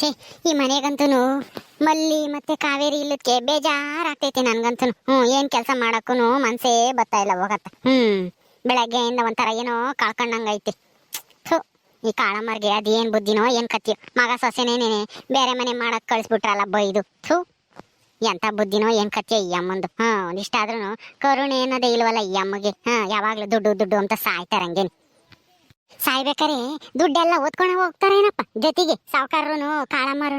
ಛೇ, ಈ ಮನೆಗಂತೂ ಮಲ್ಲಿ ಮತ್ತೆ ಕಾವೇರಿ ಇಲ್ಲದಕ್ಕೆ ಬೇಜಾರಾಗ್ತೈತೆ ನನ್ಗಂತೂ. ಏನ್ ಕೆಲಸ ಮಾಡಕ್ಕೂ ಮನ್ಸೇ ಬರ್ತಾ ಇಲ್ಲ ಹೋಗತ್ತ. ಬೆಳಗ್ಗೆಯಿಂದ ಒಂಥರ ಏನೋ ಕಳ್ಕೊಂಡಂಗೈತಿ. ಥು, ಈ ಕಾಳಮ್ಮರ್ಗೆ ಅದೇನ್ ಬುದ್ಧಿನೋ ಏನ್ ಕತ್ತಿಯೋ, ಮಗ ಸೊಸೆನೇನೆ ಬೇರೆ ಮನೆ ಮಾಡಕ್ ಕಳಿಸ್ಬಿಟ್ರಲ್ಲ ಬೈದು. ಥು, ಎಂತ ಬುದ್ಧಿನೋ ಏನ್ ಕತ್ತಿಯೋ ಈ ಅಮ್ಮಂದು. ಒಂದಿಷ್ಟಾದ್ರೂ ಕರುಣೆ ಅನ್ನೋದೇ ಇಲ್ವಲ್ಲ ಈ ಅಮ್ಮಗೆ. ಯಾವಾಗ್ಲೂ ದುಡ್ಡು ದುಡ್ಡು ಅಂತ ಸಾಯ್ತಾರಂಗೇನು. ಸಾಯ್ಬೇಕಾರೆ ದುಡ್ಡೆಲ್ಲ ಓದ್ಕೊಂಡ ಹೋಗ್ತಾರೇನಪ್ಪ ಜೊತೆಗೆ ಸಾವುಕಾರರು ಕಾಳಮ್ಮರು.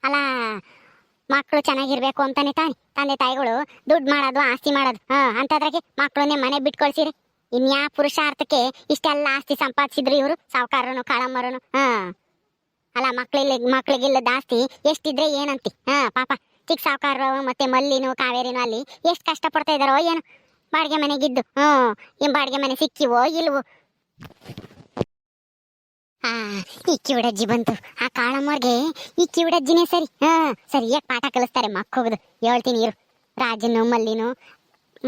ಅಲ್ಲ, ಮಕ್ಕಳು ಚೆನ್ನಾಗಿರ್ಬೇಕು ಅಂತಾನೆ ತಾನೆ ತಂದೆ ತಾಯಿಗಳು ದುಡ್ಡು ಮಾಡೋದು ಆಸ್ತಿ ಮಾಡೋದು. ಅಂತದ್ರಾಗೆ ಮಕ್ಕಳನ್ನೇ ಮನೆ ಬಿಟ್ಟು ಕಳ್ಸಿರಿ. ಇನ್ಯಾ ಪುರುಷಾರ್ಥಕ್ಕೆ ಇಷ್ಟೆಲ್ಲ ಆಸ್ತಿ ಸಂಪಾದಿಸಿದ್ರು ಇವರು ಸಾವುಕಾರರು ಕಾಳಮ್ಮರು. ಅಲ್ಲ, ಮಕ್ಳಿಗಿಲ್ಲದ ಆಸ್ತಿ ಎಷ್ಟಿದ್ರೆ ಏನಂತಿ. ಪಾಪ ಚಿಕ್ಕ ಸಾವುಕಾರರು ಮತ್ತೆ ಮಲ್ಲಿನೂ ಕಾವೇರಿನೂ ಅಲ್ಲಿ ಎಷ್ಟು ಕಷ್ಟ ಪಡ್ತಾ ಇದಾರೋ ಏನು. ಬಾಡಿಗೆ ಮನೆಗಿದ್ದು ಈ ಬಾಡಿಗೆ ಮನೆ ಸಿಕ್ಕಿವೋ ಇಲ್ವೋ. ಈ ಕಿವುಡಜ್ಜಿ ಬಂತು. ಆ ಕಾಳಮ್ಮರ್ಗೆ ಈ ಕಿವುಡಜ್ಜಿನೇ ಸರಿ. ಸರಿಯಾಗಿ ಪಾಠ ಕಲಿಸ್ತಾರೆ ಮಕ್ಕೋಗದು. ಹೇಳ್ತೀನಿ ಇರು. ರಾಜನು ಮಲ್ಲಿನು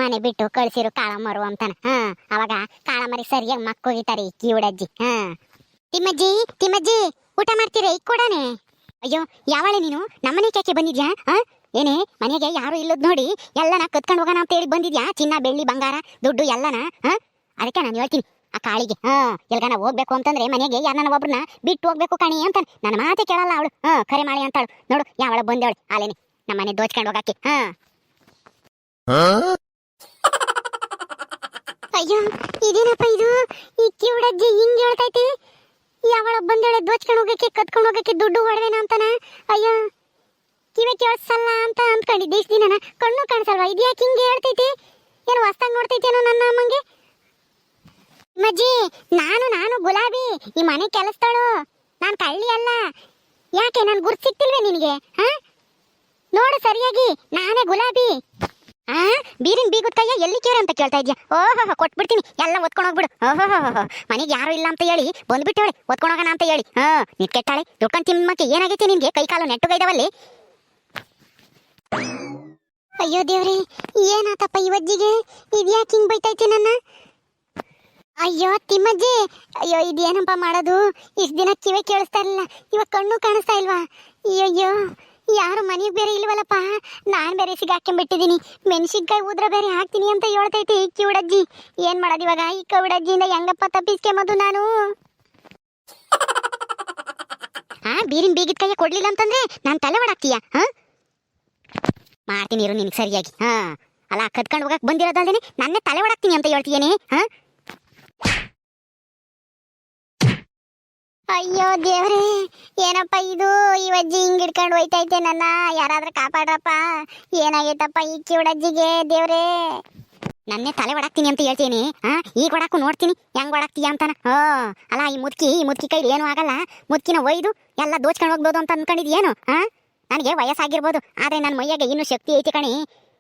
ಮನೆ ಬಿಟ್ಟು ಕಳ್ಸಿರು ಕಾಳಮ್ಮರು ಅಂತಾನ. ಅವಾಗ ಕಾಳಮ್ಮರಿ ಸರಿಯಾಗಿ ಮಕ್ಕೋಗಿತಾರೆ ಈ ಕಿವುಡಜ್ಜಿ. ತಿಮ್ಮಜ್ಜಿ ತಿಮ್ಮಜ್ಜಿ ಊಟ ಮಾಡ್ತೀರಾ ಈಗ ಕೂಡಾನೆ? ಅಯ್ಯೋ, ಯಾವಳೆ ನೀನು ನಮ್ಮನೆ ಕೇಕೆ ಬಂದಿದ್ಯಾ? ಏನೇ ಮನೆಗೆ ಯಾರು ಇಲ್ಲದ್ ನೋಡಿ ಎಲ್ಲನ ಕತ್ಕೊಂಡು ಹೋಗೋಣ ಅಂತ ಹೇಳಿ ಬಂದಿದ್ಯಾ? ಚಿನ್ನ ಬೆಳ್ಳಿ ಬಂಗಾರ ದುಡ್ಡು ಎಲ್ಲನ. ಅದಕ್ಕೆ ನಾನು ಹೇಳ್ತೀನಿ ಆ ಕಾಳಿಗೆ, ಎಲ್ಗನ ಹೋಗ್ಬೇಕು ಅಂತಂದ್ರೆ ಮನೆಗೆ ಯಾರನ್ನ ಒಬ್ರನ್ನ ಬಿಟ್ಟು ಹೋಗ್ಬೇಕು ಕಣಿ ಅಂತ. ನನ್ನ ಮಾತೆ ಕೇಳಲ್ಲ ಅವಳು. ಕರೆ ಮಾಡಿ ಅಂತಾಳು ನೋಡು. ಯಾವಳ ಬಂದವಳು ಅಲ್ಲೇನೆ ನಮ್ಮನೆ ದೋಚ್ಕೊಂಡು ಹೋಗಕ್ಕೆ. ಅಯ್ಯೋ, ಇದೇನಪ್ಪ ಇದು? ಈ ಕಿವುಡಜ್ಜಿ ಹಿಂಗ್ ಹೇಳ್ತೈತಿ. ಯಾವಳ ಬಂದವಳೆ ದೋಚ್ಕೊಂಡು ಹೋಗಕ್ಕೆ ಕತ್ಕೊಂಡು ಹೋಗಕ್ಕೆ ದುಡ್ಡು ಒಡವೆನ ಅಂತಾನ. ಅಯ್ಯೋ, ಕಿವಿ ಕೇಳಿಸಲ್ಲ ಅಂತ ಅಂದ್ಕೊಂಡಿದ್ದೆ ಇಷ್ಟು ದಿನನ. ಕಣ್ಣು ಕಾಣಿಸಲ್ವಾ? ಇದ್ಯಾಕೆ ಹಿಂಗೆ ಹೇಳ್ತೈತಿ? ಏನು ಹೊಸ್ತಾಗ ನೋಡ್ತೈತೇನೋ ನನ್ನ ಅಮ್ಮಂಗೆ. ಮಜ್ಜಿ, ನಾನು ಗುಲಾಬಿ, ಈ ಮನೆ ಕೆಲಸದಳು. ನಾನು ಕಳ್ಳಿ ಅಲ್ಲ. ಯಾಕೆ ನನ್ ಗುರ್ತು ಸಿಕ್ತಿಲ್ವೇ ನಿನಗೆ? ನೋಡು ಸರಿಯಾಗಿ, ನಾನೇ ಗುಲಾಬಿ. ಬೀರಿನ ಬೀಗುದ ಕೈಯ ಎಲ್ಲಿ ಕೇರ ಅಂತ ಕೇಳ್ತಾ ಇದ್ಯಾ? ಓಹೋ, ಕೊಟ್ಬಿಡ್ತೀನಿ, ಎಲ್ಲ ಒತ್ಕೊಂಡು ಹೋಗ್ಬಿಡು. ಓಹೋ, ಮನೆಗೆ ಯಾರು ಇಲ್ಲ ಅಂತ ಹೇಳಿ ಬಂದ್ಬಿಟ್ಟವಳೆ ಒತ್ಕೊಂಡು ಹೋಗೋಣ ಅಂತ ಹೇಳಿ. ನಿಟ್ ಕೆಟ್ಟಾಳೆ. ದುಡ್ಕೊಂಡು ತಿಮ್ಮಕ್ಕೆ ಏನಾಗೈತೆ ನಿನ್ಗೆ? ಕೈ ಕಾಲು ನೆಟ್ಟುಗೈದವಲ್ಲಿ. ಅಯ್ಯೋ ದೇವ್ರಿ, ಏನಾತಪ್ಪ ಇವಜ್ಜಿಗೆ? ಇದ್ಯಾಕೆ ಹಿಂಗ್ ಬೈತೈತಿ ನನ್ನ? ಅಯ್ಯೋ ತಿಮ್ಮಜ್ಜಿ, ಅಯ್ಯೋ ಇದೇನಪ್ಪ ಮಾಡೋದು? ಇಷ್ಟು ದಿನ ಕಿವಿ ಕೇಳಿಸ್ತಾ ಇರಲಿಲ್ಲ, ಇವಾಗ ಕಣ್ಣು ಕಾಣಿಸ್ತಾ ಇಲ್ವಾ? ಅಯ್ಯೋ, ಯಾರು ಮನೆಗೆ ಬೇರೆ ಇಲ್ವಲ್ಲಪ್ಪ. ನಾನು ಬೇರೆ ಸಿಗಾಕೊಂಡ್ಬಿಟ್ಟಿದ್ದೀನಿ. ಮೆಣಸಿನ್ಕಾಯಿ ಊದ್ರ ಬೇರೆ ಹಾಕ್ತೀನಿ ಅಂತ ಹೇಳ್ತೈತಿ ಈ ಕಿವುಡಜ್ಜಿ. ಏನ್ ಮಾಡೋದು ಇವಾಗ? ಈ ಕಿವುಡಜ್ಜಿಯಿಂದ ಹೆಂಗಪ್ಪ ತಪ್ಪಿಸ್ಕೊಂಬೋದು ನಾನು? ಬೀರಿನ ಬೀಗಿದ ಕೈಯ ಕೊಡ್ಲಿಲ್ಲ ಅಂತಂದ್ರೆ ನಾನು ತಲೆ ಹೊಡಾಕ್ತೀಯ? ಮಾಡ್ತೀನಿ ಇರು ನಿನಗೆ ಸರಿಯಾಗಿ. ಅಲ್ಲ, ಕದ್ಕೊಂಡು ಹೋಗಕ್ ಬಂದಿರೋದಲ್ದೇನೆ ನನ್ನೇ ತಲೆ ಹೊಡಾಕ್ತೀನಿ ಅಂತ ಹೇಳ್ತೀಯೇನೆ? ಅಯ್ಯೋ ದೇವ್ರೇ, ಏನಪ್ಪ ಇದು? ಇವಜ್ಜಿ ಹಿಂಗ್ ಹಿಡ್ಕೊಂಡು ಹೋಯ್ತೈತೆ ನನ್ನ. ಯಾರಾದ್ರೂ ಕಾಪಾಡ್ರಪ್ಪ. ಏನಾಗೈತಪ್ಪ ಈ ಕಿವುಡಜ್ಜಿಗೆ? ದೇವ್ರೇ, ನನ್ನೇ ತಲೆ ಹೊಡಾಕ್ತೀನಿ ಅಂತ ಹೇಳ್ತೀನಿ. ಈಗ ಹೊಡಾಕು ನೋಡ್ತೀನಿ ಹೆಂಗ್ ಹೊಡಾಕ್ತೀಯ ಅಂತಾನ. ಅಲ್ಲ, ಈ ಮುದ್ಕಿ ಕೈಲಿ ಏನು ಆಗಲ್ಲ. ಮುದ್ಕಿನ ಒಯ್ದು ಎಲ್ಲ ದೋಚ್ಕೊಂಡು ಹೋಗ್ಬೋದು ಅಂತ ಅನ್ಕೊಂಡಿದ್ಯೇನು? ನನಗೆ ವಯಸ್ಸಾಗಿರ್ಬೋದು, ಆದ್ರೆ ನನ್ನ ಮೈಯಾಗೆ ಇನ್ನೂ ಶಕ್ತಿ ಐತಿ ಕಣಿ.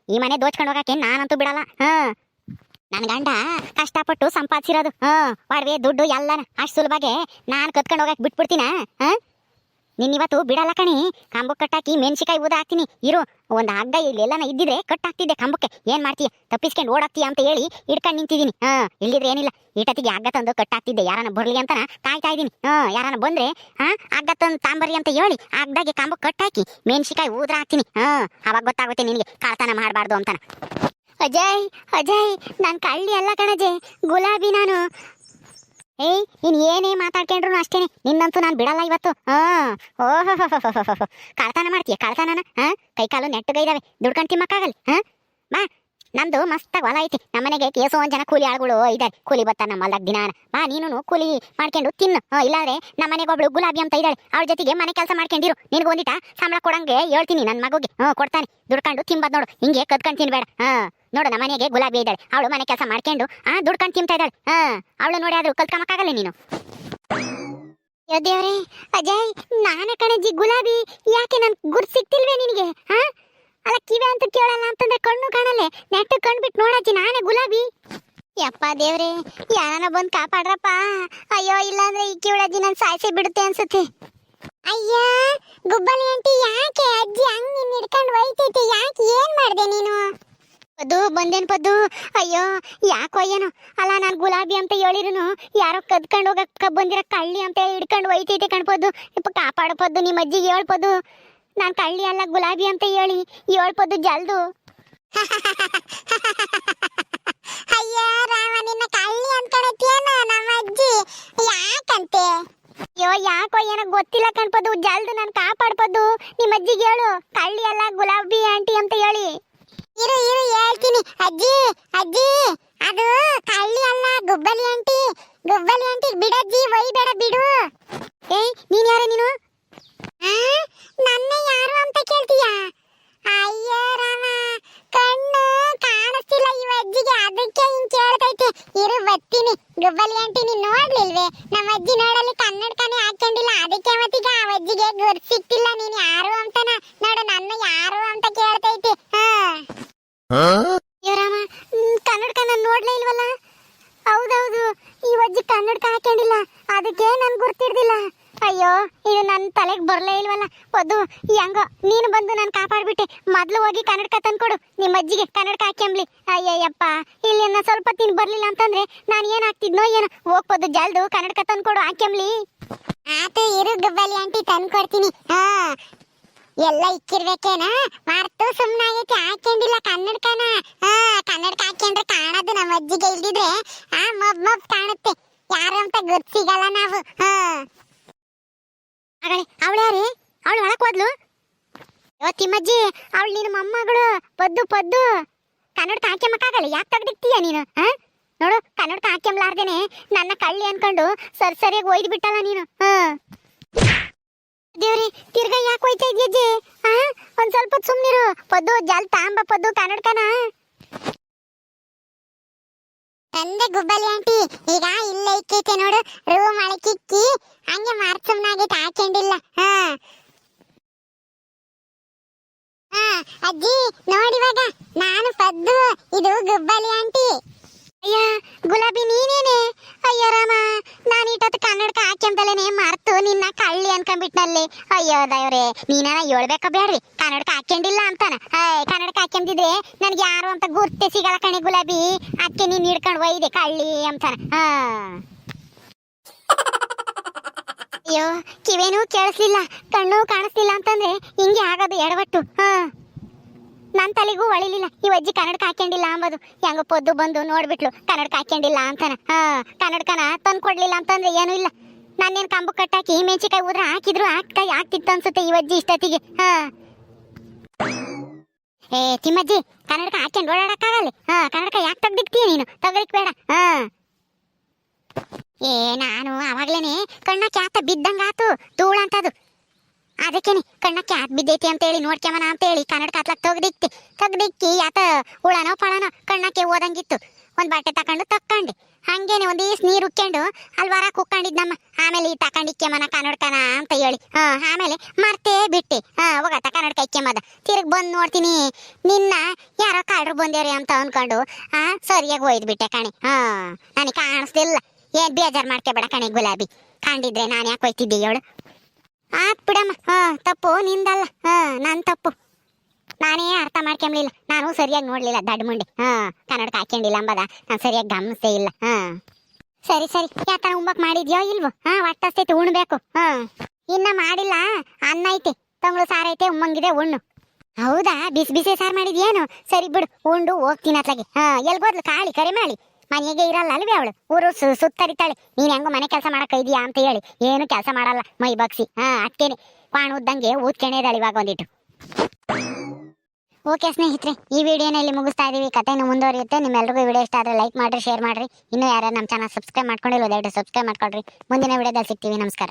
ಈ ಮನೆ ದೋಚ್ಕೊಂಡು ಹೋಗಕ್ಕೆ ನಾನಂತೂ ಬಿಡಲ್ಲ. ನನ್ನ ಗಂಡ ಕಷ್ಟಪಟ್ಟು ಸಂಪಾದಿಸಿರೋದು ಒಡವೆ ದುಡ್ಡು ಎಲ್ಲನ ಅಷ್ಟು ಸುಲಭಗೆ ನಾನು ಕತ್ಕೊಂಡು ಹೋಗಕ್ಕೆ ಬಿಟ್ಬಿಡ್ತೀನ? ನಿನ್ನಿವತ್ತು ಬಿಡಲ್ಲ ಕಣಿ. ಕಂಬಕ್ಕೆ ಕಟ್ಟಾಕಿ ಮೆಣಸಿಕಾಯಿ ಊದ ಹಾಕ್ತೀನಿ ಇರು. ಒಂದು ಹಗ್ಗ ಇಲ್ಲೆಲ್ಲನ ಇದ್ದಿದ್ರೆ ಕಟ್ಟಾಕ್ತಿದ್ದೆ ಕಂಬಕ್ಕೆ. ಏನ್ ಮಾಡ್ತೀಯ? ತಪ್ಪಿಸ್ಕೊಂಡು ಓಡಾಕ್ತೀಯ ಅಂತ ಹೇಳಿ ಹಿಡ್ಕೊಂಡು ನಿಂತಿದ್ದೀನಿ. ಇಲ್ಲಿದ್ರೆ ಏನಿಲ್ಲ, ಈಟತ್ತಿಗೆ ಹಗ್ಗ ತಂದು ಕಟ್ಟಾಕ್ತಿದ್ದೆ. ಯಾರನ್ನ ಬರ್ಲಿ ಅಂತಾನ ಕಾಯ್ತಾ ಇದ್ದೀನಿ. ಯಾರನ್ನ ಬಂದ್ರೆ ಹಗ್ಗ ತಂದು ತಾಂಬರ್ರಿ ಅಂತ ಹೇಳಿ ಹಗ್ಗದಾಗೆ ಕಂಬಕ್ಕೆ ಕಟ್ಟಾಕಿ ಮೆಣಸಿಕಾಯಿ ಊದ್ರ ಹಾಕ್ತೀನಿ. ಅವಾಗ ಗೊತ್ತಾಗುತ್ತೆ ನಿನಗೆ ಕಳ್ತನ ಮಾಡಬಾರ್ದು ಅಂತಾನ. ಅಜಯ್ ಅಜಯ್, ನಾನು ಕಳ್ಳಿ ಅಲ್ಲ ಕಣಜೆ, ಗುಲಾಬಿ ನಾನು. ಏಯ್, ನೀನು ಏನೇ ಮಾತಾಡ್ಕೊಂಡ್ರು ಅಷ್ಟೇನೆ, ನಿನ್ನಂತೂ ನಾನು ಬಿಡಲ್ಲ ಇವತ್ತು. ಓಹೋ, ಕಳ್ತನ ಮಾಡ್ತೀಯ? ಕಳ್ತನನ? ಕೈ ಕಾಲು ನೆಟ್ಟಗೈದಾವೆ, ದುಡ್ಕೊಂಡು ತಿಮ್ಮಕ್ಕಾಗಲ್ಲ. ಬಾ, ನಮ್ದು ಮಸ್ತಾಗಿ ಹೊಲ ಐತಿ. ನಮ್ಮನೆಗೆ ಕೇಸೋ ಒಂದ್ ಜನ ಕೂಲಿ ಆಳುಗಳು ಇದ್ದಾರೆ. ಕೂಲಿ ಬರ್ತಾರೆ ನಮ್ಮ ಹೊಲದಾಗ ದಿನಾನ. ಬಾ, ನೀನು ಕೂಲಿ ಮಾಡ್ಕೊಂಡು ತಿನ್ನು. ಇಲ್ಲಾದ್ರೆ ನಮ್ಮನೆಗೆ ಒಬ್ಳು ಗುಲಾಬಿ ಅಂತ ಇದ್ದಾಳೆ, ಅವಳ ಜೊತೆಗೆ ಮನೆ ಕೆಲಸ ಮಾಡ್ಕೊಂಡಿರು. ನಿನ್ಗೆ ಒಂದಿಟ ಸಂಬಳ ಕೊಡಂಗೆ ಹೇಳ್ತೀನಿ ನನ್ನ ಮಗುಗೆ. ಕೊಡ್ತಾನೆ, ದುಡ್ಕೊಂಡು ತಿಂಬದ್ ನೋಡು. ಹಿಂಗೆ ಕದ್ಕೊಂಡು ತಿನ್ಬೇಡ. ನೋಡು, ನಮ್ಮನೆಗೆ ಗುಲಾಬಿ ಇದ್ದಾಳೆ, ಅವಳು ಮನೆ ಕೆಲಸ ಮಾಡ್ಕೊಂಡು ದುಡ್ಕೊಂಡು ತಿಂತಾ ಇದ್ದಾಳೆ. ಅವಳು ನೋಡಿ ಆದ್ರೂ ಕಲ್ತ್ಕೊಂಬಕ್ಕಾಗಲ್ಲ ನೀನು. ಅಯ್ಯೋ ದೇವ್ರೆ, ಅಜಯ್ ನಾನೇ ಕಣಜ್ಜಿ ಗುಲಾಬಿ. ಯಾಕೆ ನನ್ ಗುರ್ತು ಸಿಕ್ತಿಲ್ವೇ ನಿನಗೆ? ಅಲ್ಲ, ಕಿವಿ ಅಂತ ಕೇಳಲ್ಲ ಅಂತಂದ್ರೆ ಕಣ್ಣು ಕಾಣಲ್ಲ. ನೆಟ್ಟು ಕಣ್ಬಿಟ್ಟು ನೋಡಜ್ಜಿ, ನಾನೇ ಗುಲಾಬಿ. ಯಪ್ಪ ದೇವ್ರೆ, ಯಾರನ್ನ ಬಂದು ಕಾಪಾಡ್ರಪ್ಪ. ಅಯ್ಯೋ, ಇಲ್ಲಾಂದ್ರೆ ಈ ಕಿವಿಡಜ್ಜಿ ನನ್ ಸಾಯಿಸಿ ಬಿಡುತ್ತೆ ಅನ್ಸುತ್ತೆ. ಅಯ್ಯ ಗುಬ್ಬಲಿ ಆಂಟಿ, ಯಾಕೆ ಅಜ್ಜಿ ಹಂಗ್ ನಿನ್ ಹಿಡ್ಕೊಂಡು ಒಯ್ತೈತಿ? ಯಾಕೆ? ಏನ್ ಮಾಡ್ದೆ ನೀನು? ಪದ್ದು ಬಂದೇನ್ ಪದ್ದು. ಅಯ್ಯೋ ಯಾಕೋ ಏನೋ ಅಲ್ಲ, ನಾನು ಗುಲಾಬಿ ಅಂತ ಹೇಳಿರುನು ಯಾರೋ ಕದ್ಕೊಂಡು ಹೋಗಕ್ಕ ಬಂದಿರ ಕಳ್ಳಿ ಅಂತ ಹೇಳಿ ಹಿಡ್ಕೊಂಡು ಒಯ್ತೈತೆ ಕಣ್ಪದ್ದು. ಇಪ್ಪ ಕಾಪಾಡಪದ್ದು, ನಿಮ್ಮ ಅಜ್ಜಿಗೆ ಹೇಳ್ಪದ್ದು ನಾನು ಕಳ್ಳಿ ಅಲ್ಲ ಗುಲಾಬಿ ಅಂತ ಹೇಳಿ ಹೇಳ್ಪದ್ದು ಜಲ್ದು. ಅಯ್ಯೋ ರಾಮ, ನಿನ್ನ ಕಳ್ಳಿ ಅನ್ಕೊಳತ್ತೇನ ನಮ್ಮ ಅಜ್ಜಿ, ಯಾಕಂತೆ? ಅಯ್ಯೋ ಯಾಕೋ ಏನೋ ಗೊತ್ತಿಲ್ಲ ಕಣ್ಪದ್ದು, ಜಲ್ದು ನಾನು ಕಾಪಾಡ್ಪದ್ದು. ನಿಮ್ಮ ಅಜ್ಜಿಗೆ ಹೇಳು ಕಳ್ಳಿ ಅಲ್ಲ ಗುಲಾಬಿ ಆಂಟಿ ಅಂತ ಹೇಳಿ. ಇರು ಇರು ಹೇಳ್ತೀನಿ. ಅಜ್ಜಿ ಅಜ್ಜಿ, ಅದು ಕಳ್ಳಿ ಅಲ್ಲ ಗುಬ್ಬಲಿ ಆಂಟಿ. ಗುಬ್ಬಲಿ ಆಂಟಿ ಬಿಡಜ್ಜಿ, ಒಯ್ಬೇಡ ಬಿಡು. ಏಯ್ ನೀನ್ ಯಾರು ನೀನು? ನನ್ನ ಯಾರು ಅಂತ ಕೇಳ್ತೀಯಾ? ಅಯ್ಯೋ ರಾಮ, ಕಣ್ಣು ಕಾಣಿಸ್ತಿಲ್ಲ ಈ ಅಜ್ಜಿಗೆ, ಅದಕ್ಕೆ ಹಿಂಗ್ ಕೇಳ್ತೈತೆ. ಇರು ಬರ್ತೀನಿ. ಗುಬ್ಬಲಿ ಆಂಟಿ ನೀನ್ ನೋಡ್ಲಿಲ್ವೇ? ನಮ್ಮ ಅಜ್ಜಿ ನೋಡಲ್ಲಿ ಕನ್ನಡಕನೇ ಹಾಕೊಂಡಿಲ್ಲ, ಅದಕ್ಕೆ ಮತ್ತೀಗ ಆ ಅಜ್ಜಿಗೆ ಗುರ್ತು ಸಿಕ್ತಿಲ್ಲ ನೀನ್ ಯಾರು ಅಂತನ. ನೋಡು ನನ್ನ ಯಾರು ಅಂತ ಕೇಳ್ತೈತೆ. ರಾಮ, ಕನ್ನಡಕ ನಾನು ನೋಡ್ಲೇ ಇಲ್ವಲ್ಲ. ಹೌದೌದು, ಈ ಅಜ್ಜಿ ಕನ್ನಡಕ ಹಾಕೊಂಡಿಲ್ಲ, ಅದಕ್ಕೆ ನನ್ ಗುರ್ತಿಡ್ದಿಲ್ಲ. ಅಯ್ಯೋ ಇದು ನನ್ನ ತಲೆಗೆ ಬರಲೇ ಇಲ್ವಲ್ಲ. ಪದ್ದು ಹೆಂಗೋ ನೀನು ಬಂದು ನಾನು ಕಾಪಾಡ್ಬಿಟ್ಟೆ. ಮೊದಲು ಹೋಗಿ ಕನ್ನಡಕ ತಂದ್ಕೊಡು ನಿಮ್ಮ ಅಜ್ಜಿಗೆ, ಕನ್ನಡಕ ಹಾಕ್ಯಂಬ್ಲಿ. ಅಯ್ಯಯ್ಯಪ್ಪ, ಇಲ್ಲಿ ಸ್ವಲ್ಪ ತಿನ್ ಬರ್ಲಿಲ್ಲ ಅಂತಂದ್ರೆ ನಾನು ಏನಾಗ್ತಿದ್ನೋ ಏನೋ. ಹೋಗ್ಬೋದು ಜಲ್ದು ಕನ್ನಡಕ ತಂದ್ಕೊಡು ಹಾಕ್ಯಂಬ್ಲಿ. ಆತು ಇರು ಗುಬ್ಬಲಿ ಆಂಟಿ, ತಂದ್ಕೊಡ್ತೀನಿ. ಎಲ್ಲ ಇಕ್ಕಿರ್ಬೇಕೇನ? ಮರ್ತು ಸುಮ್ಮನಾಗೈತಿ, ಹಾಕೊಂಡಿಲ್ಲ ಕನ್ನಡಕನ. ಕನ್ನಡಕ ಹಾಕೊಂಡ್ರೆ ಕಾಣದು ನಮ್ಮ ಅಜ್ಜಿಗೆ, ಇಲ್ದಿದ್ರೆ ಮಬ್ ಮಬ್ ಕಾಣುತ್ತೆ, ಯಾರು ಅಂತ ಗೊತ್ತು ಸಿಗಲ್ಲ ನಾವು. ಅವಳು ಯಾರೇ? ಅವಳು ಒಳಕ್ ಹೋದ್ಲು. ತಿಮ್ಮಜ್ಜಿ, ಅವಳು ನಿನ್ನ ಮೊಮ್ಮಗಳು ಪದ್ದು. ಪದ್ದು ಕನ್ನಡಕ ಹಾಕ್ಯಮ್ಮಕ್ಕಾಗಲ್ಲ, ಯಾಕೆ ತೆಗ್ದಿಕ್ತೀಯ ನೀನು? ನೋಡು ಕನ್ನಡಕ ಹಾಕ್ಯಂಬ್ಲಾರ್ದೇನೆ ನನ್ನ ಕಳ್ಳಿ ಅನ್ಕೊಂಡು ಸರಿಯಾಗಿ ಒಯ್ದು ಬಿಟ್ಟಲ್ಲ ನೀನು. ದೇವ್ರಿ, ತಿರ್ಗಾ ಯಾಕೆ ಹೋಯ್ತಾ ಇದ್ಯಜ್ಜಿ? ಒಂದ್ ಸ್ವಲ್ಪ ಸುಮ್ನಿರು. ಪದ್ದು ಜಲ್ ತಾಂಬ ಪದ್ದು ಕನ್ನಡಕನ. ತಂದೆ ಗುಬ್ಬಲಿ ಆಂಟಿ, ಈಗ ಇಲ್ಲೇ ಇಕ್ಕೈತೆ ನೋಡು, ರೂಮ್ ಅಳಕಿಕ್ಕಿ ಹಂಗೆ ಮಾರ್ಸಮ್ನಾಗೈತೆ, ಹಾಕೊಂಡಿಲ್ಲ. ಅಜ್ಜಿ ನೋಡಿವಾಗ ನಾನು ಪದ್ದು, ಇದು ಗುಬ್ಬಲಿ ಆಂಟಿ. ಅಯ್ಯ ಗುಲಾಬಿ ನೀನೇನೆ? ಅಯ್ಯೋ ರಾಮ, ನಾನು ಇಟ್ಟೊತ್ತು ಕನ್ನಡಕ ಹಾಕ್ಯಂಬಲೇನೆ ಮರ್ತು ನಿನ್ನ ಕಳ್ಳಿ ಅನ್ಕೊಂಡ್ಬಿಟ್ನಲ್ಲಿ. ಅಯ್ಯೋ ದಯವ್ರೆ, ನೀನಾರ ಹೇಳ್ಬೇಕ ಬೇಡ್ರಿ ಕನ್ನಡಕ ಹಾಕ್ಯಂಡಿಲ್ಲ ಅಂತಾನ. ಕನ್ನಡಕ ಹಾಕ್ಯಂದಿದ್ರೆ ನನ್ಗೆ ಯಾರು ಅಂತ ಗುರ್ತೆ ಸಿಗಲ್ಲ ಕಣೆ ಗುಲಾಬಿ, ಅದಕ್ಕೆ ನೀನ್ ಹಿಡ್ಕೊಂಡು ಒಯ್ದೆ ಕಳ್ಳಿ ಅಂತಾನ. ಅಯ್ಯೋ ಕಿವೇನೂ ಕೇಳಿಸ್ಲಿಲ್ಲ, ಕಣ್ಣು ಕಾಣಿಸ್ಲಿಲ್ಲ ಅಂತಂದ್ರೆ ಹಿಂಗೆ ಆಗೋದು ಎಡವಟ್ಟು. ನನ್ನ ತಲೆಗೂ ಒಳಿಲಿಲ್ಲ ಈ ಅಜ್ಜಿ ಕನ್ನಡಕ ಹಾಕ್ಯಂಡಿಲ್ಲ ಅಂಬೋದು. ಹೆಂಗ ಪೊದ್ದು ಬಂದು ನೋಡ್ಬಿಟ್ಲು ಕನ್ನಡಕ ಹಾಕ್ಯಂಡಿಲ್ಲ ಅಂತಾನ. ಕನ್ನಡಕನ ತಂದು ಕೊಡ್ಲಿಲ್ಲ ಅಂತಂದ್ರೆ ಏನೂ ಇಲ್ಲ. ನಾನೇನು ಕಂಬು ಕಟ್ಟಾಕಿ ಮೆಣಸಿಕಾಯಿ ಉದ್ರ ಹಾಕಿದ್ರು ಆಗ್ತಿತ್ತು ಅನ್ಸುತ್ತೆ ಈ ಅಜ್ಜಿ ಇಷ್ಟೊತ್ತಿಗೆ. ಏ ತಿಮ್ಮಜ್ಜಿ, ಕನ್ನಡಕ ಹಾಕ್ಯಂಡು ಓಡಾಡಕ್ಕಾಗಲ್ಲ. ಕನ್ನಡಕ ಯಾಕೆ ತೆಗ್ದಿಕ್ತೀಯ ನೀನು? ತೆಗ್ದಿಕ್ ಬೇಡ. ಏ ನಾನು ಅವಾಗ್ಲೇನೆ ಕಣ್ಣಕ್ಕೆ ಆತ ಬಿದ್ದಂಗಾತು ಧೂಳಂತದು, ಅದಕ್ಕೇನೆ ಕಣ್ಣಕ್ಕೆ ಆತ ಬಿದ್ದೈತಿ ಅಂತೇಳಿ ನೋಡ್ಕ್ಯಮನ ಅಂತೇಳಿ ಕನ್ನಡಕ ಹತ್ಲಕ್ ತೆಗ್ದಿಕ್ಕಿ ಆತ ಹುಳನೋ ಪಳನೋ ಕಣ್ಣಕ್ಕೆ ಓದಂಗಿತ್ತು. ಒಂದು ಬಟ್ಟೆ ತಕೊಂಡು ಹಂಗೇನೆ ಒಂದೀಸ್ ನೀರು ಉಕ್ಕೊಂಡು ಅಲ್ಲಿ ಹೊರ ಕುಕ್ಕೊಂಡಿದ್ನಮ್ಮ. ಆಮೇಲೆ ಈ ತಕೊಂಡಿಕ್ಕೆಮನ ಕನ್ನಡಕನ ಅಂತ ಹೇಳಿ ಆಮೇಲೆ ಮರ್ತೇ ಬಿಟ್ಟೆ. ಹೋಗತ್ತ ಕನ್ನಡಕ ಇಕ್ಕೆಮದ. ತಿರುಗಿ ಬಂದು ನೋಡ್ತೀನಿ ನಿನ್ನ ಯಾರೋ ಕಾಡ್ರು ಬಂದೇವ್ರಿ ಅಂತ ಅನ್ಕೊಂಡು ಸರಿಯಾಗಿ ಒಯ್ದ್ಬಿಟ್ಟೆ ಕಣೆ. ನನಗೆ ಕಾಣಿಸ್ದಿಲ್ಲ. ಏನ್ ಬೇಜಾರು ಮಾಡ್ಕೋಬೇಡ ಕಣೆ ಗುಲಾಬಿ, ಕಂಡಿದ್ರೆ ನಾನು ಯಾಕೆ ಹೋಯ್ತಿದ್ದೆ ಹೇಳು? ಬಿಡಮ್ಮ, ತಪ್ಪು ನಿಂದಲ್ಲ, ನನ್ನ ತಪ್ಪು. ನಾನೇ ಅರ್ಥ ಮಾಡ್ಕೊಂಬ್ಲಿಲ್ಲ, ನಾನು ಸರಿಯಾಗಿ ನೋಡ್ಲಿಲ್ಲ ದಡ್ಡ ಮುಂಡೆ. ಕನ್ನಡಕ ಹಾಕ್ಯಂಡಿಲ್ಲ ಅಂಬದ ನಾನು ಸರಿಯಾಗಿ ಗಮನಿಸೇ ಇಲ್ಲ. ಸರಿ ಯಾಕನ ಉಂಬಕ್ ಮಾಡಿದ್ಯೋ ಇಲ್ವೋ? ಹೊಟ್ಟಸ್ತೈತೆ, ಉಣ್ಬೇಕು. ಇನ್ನ ಮಾಡಿಲ್ಲ, ಅನ್ನ ಐತೆ, ತಂಗಳು ಸಾರು ಐತೆ, ಉಮ್ಮಂಗಿದೆ ಉಣ್ಣು. ಹೌದಾ, ಬಿಸಿ ಸಾರು ಮಾಡಿದ್ಯೇನು? ಸರಿ ಬಿಡು, ಉಂಡು ಹೋಗ್ತೀನಿ ಅತ್ಲಾಗೆ. ಎಲ್ಗೋದ್ಲು ಕಾಳಿ ಕರೆ ಮಾಡಿ? ಮನೆಗೆ ಇರಲ್ಲ ಅಲ್ವೇ ಅವಳು, ಊರು ಸುತ್ತರಿತಾಳೆ. ನೀನ್ ಹೆಂಗೋ ಮನೆ ಕೆಲಸ ಮಾಡಕ್ ಇದೀಯಾ ಅಂತ ಹೇಳಿ ಏನು ಕೆಲಸ ಮಾಡಲ್ಲ, ಮೈ ಬಗ್ಸಿ. ಅಕ್ಕೇನೆ ಕ್ವಾಣ ಉದ್ದಂಗೆ ಊದ್ಕೆಣೆದಾಳೆ ಇವಾಗ ಒಂದಿಟ್ಟು. ಓಕೆ ಸ್ನೇಹಿತರೆ, ಈ ವಿಡಿಯೋನ ಇಲ್ಲಿ ಮುಗಿಸ್ತಾ ಇದೀವಿ. ಕಥೆಯನ್ನು ಮುಂದುವರಿಯುತ್ತೆ. ನಿಮ್ಮೆಲ್ಲರಿಗೂ ವಿಡಿಯೋ ಇಷ್ಟ ಆದರೆ ಲೈಕ್ ಮಾಡ್ರಿ, ಶೇರ್ ಮಾಡ್ರಿ. ಇನ್ನೂ ಯಾರು ನಮ್ಮ ಚಾನಲ್ ಸಬ್ಸ್ಕ್ರೈಬ್ ಮಾಡ್ಕೊಂಡಿಲ್ಲ ದಯವಿಟ್ಟು ಸಬ್ಸ್ಕ್ರೈಬ್ ಮಾಡ್ಕೊಳ್ರಿ. ಮುಂದಿನ ವಿಡಿಯೋದಲ್ಲಿ ಸಿಗ್ತೀವಿ. ನಮಸ್ಕಾರ.